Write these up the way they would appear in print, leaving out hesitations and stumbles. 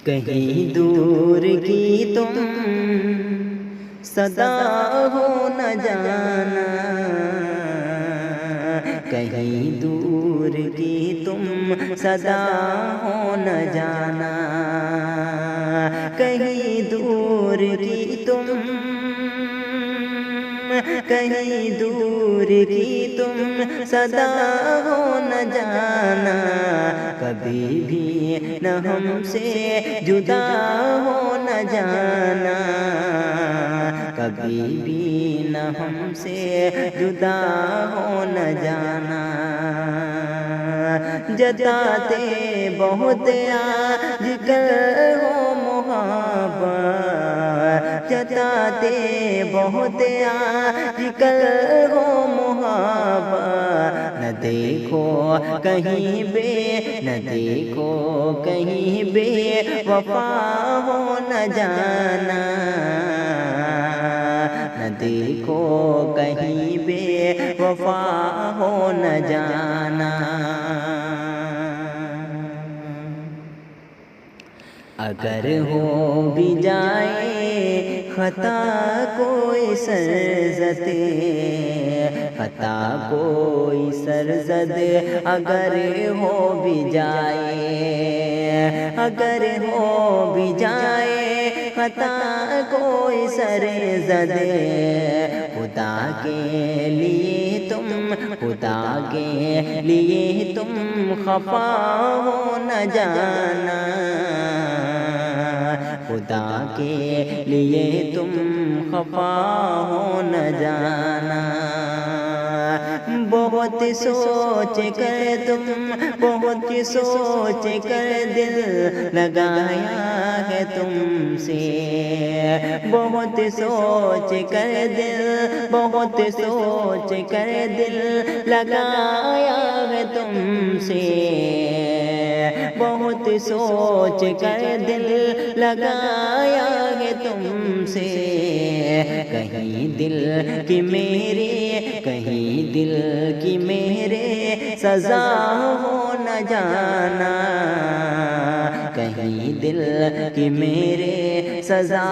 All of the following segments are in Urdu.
کہیں دور کی تم صدا ہو نہ جانا، کہیں دور کی تم صدا ہو نہ جانا، کہیں دور کی تم، کہیں دور کی تم صدا ہو نہ جانا، کبھی بھی نہ ہم سے جدا ہو نہ جانا، کبھی بھی نہ ہم سے جدا ہو نہ جانا، جتاتے بہت آج کل ہو محبت، جتاتے بہت آج کل ہو محبت، نہ دیکھو کہیں بے، نہ دیکھو کہیں بے وفا ہو نہ جانا، نہ دیکھو کہیں بے وفا ہو نہ جانا۔ اگر ہو بھی جائے خطا کوئی سرزد، خطا کوئی سرزد اگر ہو بھی جائے، اگر ہو بھی جائے خطا کوئی سرزد، خدا کے لیے تم، خدا کے لیے تم خفا ہو نہ جانا، خدا کے لیے تم خفا ہو نہ جانا، بہت سوچ کر تم، بہت سوچ کر دل لگایا ہے تم سے، بہت سوچ کر دل، بہت سوچ کر دل لگایا ہے تم سے، بہت سوچ کر دل لگایا ہے تم سے، کہیں دل کی میرے، کہیں دل کی میرے سزا ہو نہ جانا، کہیں دل کی میرے سزا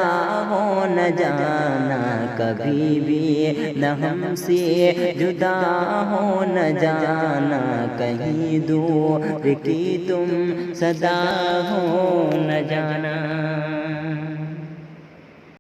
ہو نہ جانا، کبھی بھی نہ ہم سے جدا ہو نہ جانا، کہیں دور کی تم صدا ہو نہ جانا۔